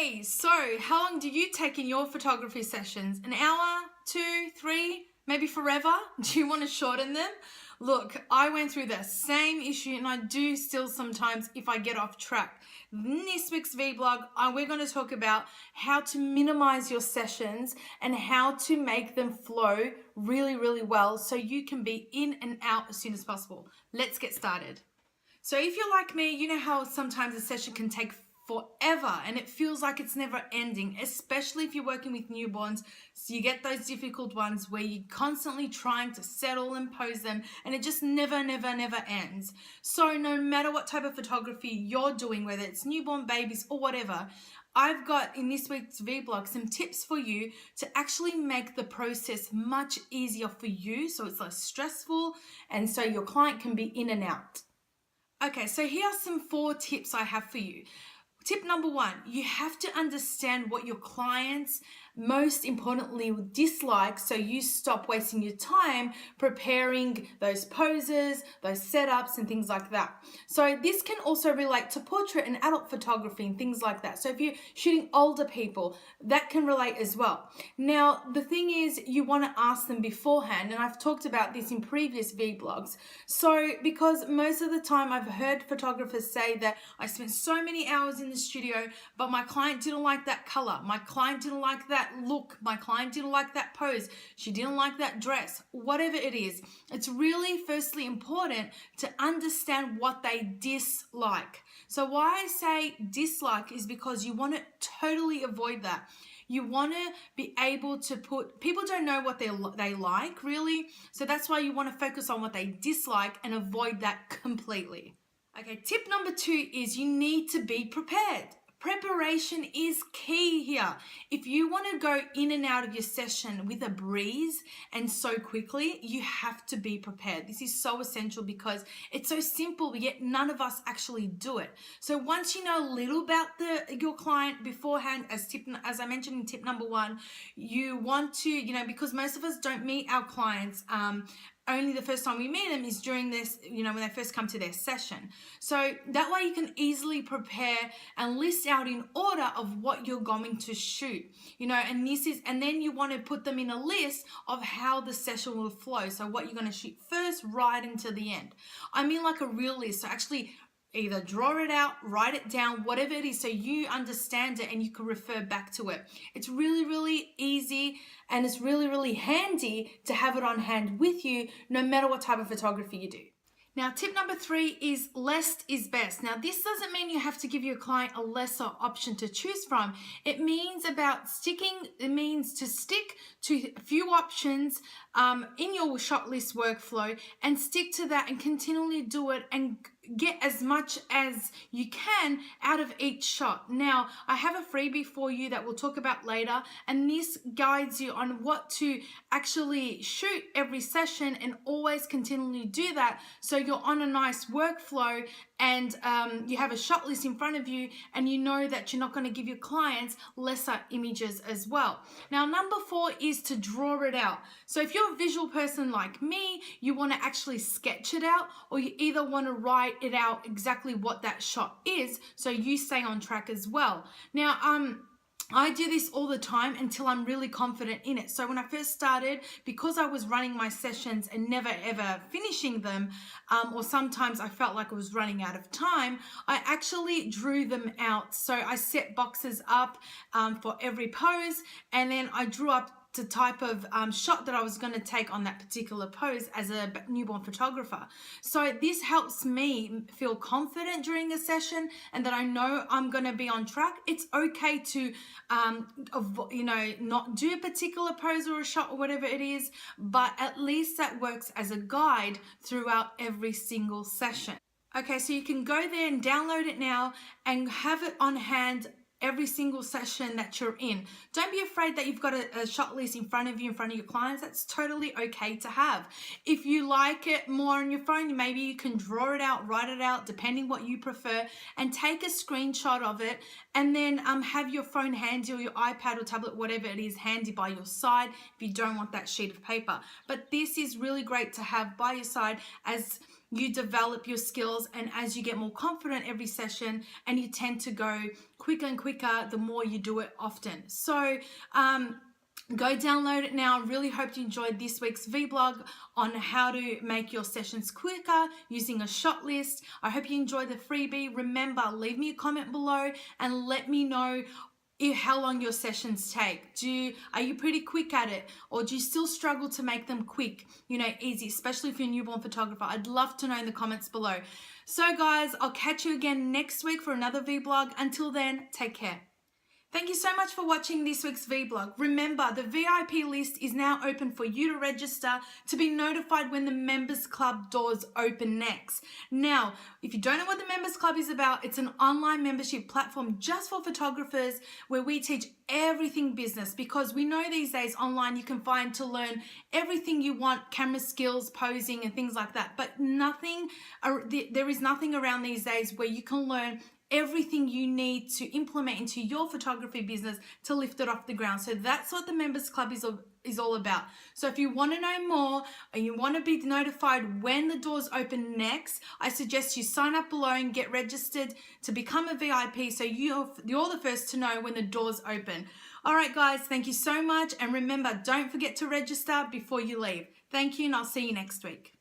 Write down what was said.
Hey, so how long do you take in your photography sessions? An hour, 2, 3, maybe forever? Do you want to shorten them? Look, I went through the same issue and I do still sometimes if I get off track. In this week's vlog, we're going to talk about how to minimize your sessions and how to make them flow really well so you can be in and out as soon as possible. Let's get started. So if you're like me, you know how sometimes a session can take forever and it feels like it's never ending, especially if you're working with newborns. So you get those difficult ones where you're constantly trying to settle and pose them and it just never ends. So no matter what type of photography you're doing, whether it's newborn babies or whatever, I've got in this week's vlog some tips for you to actually make the process much easier for you so it's less stressful and so your client can be in and out. Okay, so here are some 4 tips I have for you. Tip number 1, you have to understand what your clients most importantly dislike so you stop wasting your time preparing those poses, those setups and things like that. So this can also relate to portrait and adult photography and things like that. So if you're shooting older people, that can relate as well. Now, the thing is you want to ask them beforehand, and I've talked about this in previous vlogs. So because most of the time I've heard photographers say that I spent so many hours in the studio, but my client didn't like that color, my client didn't like that look, my client didn't like that pose, she didn't like that dress, whatever it is. It's really firstly important to understand what they dislike. So why I say dislike is because you want to totally avoid that. You want to be able to people don't know what they like really, so that's why you want to focus on what they dislike and avoid that completely. Okay, tip number 2 is you need to be prepared. Preparation is key here. If you want to go in and out of your session with a breeze and so quickly, you have to be prepared. This is so essential because it's so simple, but yet none of us actually do it. So once you know a little about your client beforehand, as I mentioned in tip number 1, you want to, because most of us don't meet our clients only the first time we meet them is during this, when they first come to their session. So that way you can easily prepare and list out in order of what you're going to shoot, and then you want to put them in a list of how the session will flow. So what you're going to shoot first, right into the end. I mean like a real list. So actually either draw it out, write it down, whatever it is, so you understand it and you can refer back to it. It's really easy and it's really handy to have it on hand with you no matter what type of photography you do. Now, tip number 3 is less is best. Now, this doesn't mean you have to give your client a lesser option to choose from. It means to stick to a few options in your shot list workflow and stick to that and continually do it and get as much as you can out of each shot. Now, I have a freebie for you that we'll talk about later, and this guides you on what to actually shoot every session and always continually do that so you're on a nice workflow and you have a shot list in front of you and you know that you're not going to give your clients lesser images as well. Now, number 4 is to draw it out. So if you're a visual person like me, you want to actually sketch it out, or you either want to write it out exactly what that shot is so you stay on track as well. Now, I do this all the time until I'm really confident in it. So when I first started, because I was running my sessions and never ever finishing them, or sometimes I felt like I was running out of time, I actually drew them out. So I set boxes up for every pose, and then I drew up the type of shot that I was going to take on that particular pose as a newborn photographer. So this helps me feel confident during a session and that I know I'm going to be on track. It's okay to not do a particular pose or a shot or whatever it is, but at least that works as a guide throughout every single session. Okay, so you can go there and download it now and have it on hand every single session that you're in. Don't be afraid that you've got a shot list in front of you, in front of your clients. That's totally okay to have. If you like it more on your phone, maybe you can draw it out, write it out, depending what you prefer, and take a screenshot of it, and then have your phone handy, or your iPad or tablet, whatever it is, handy by your side if you don't want that sheet of paper. But this is really great to have by your side as you develop your skills, and as you get more confident every session, and you tend to go quicker and quicker the more you do it often. So go download it now. Really hope you enjoyed this week's vlog on how to make your sessions quicker using a shot list. I hope you enjoyed the freebie. Remember, leave me a comment below and let me know how long your sessions take. Are you pretty quick at it, or do you still struggle to make them quick, easy, especially if you're a newborn photographer? I'd love to know in the comments below. So guys, I'll catch you again next week for another vlog. Until then, take care. Thank you so much for watching this week's vlog. Remember, the VIP list is now open for you to register to be notified when the Members Club doors open next. Now, if you don't know what the Members Club is about, it's an online membership platform just for photographers where we teach everything business, because we know these days online you can find to learn everything you want, camera skills, posing and things like that, but there is nothing around these days where you can learn everything you need to implement into your photography business to lift it off the ground. So that's what the Members Club is all about. So if you want to know more and you want to be notified when the doors open next, I suggest you sign up below and get registered to become a VIP, so you're the first to know when the doors open. All right, guys, thank you so much. And remember, don't forget to register before you leave. Thank you, and I'll see you next week.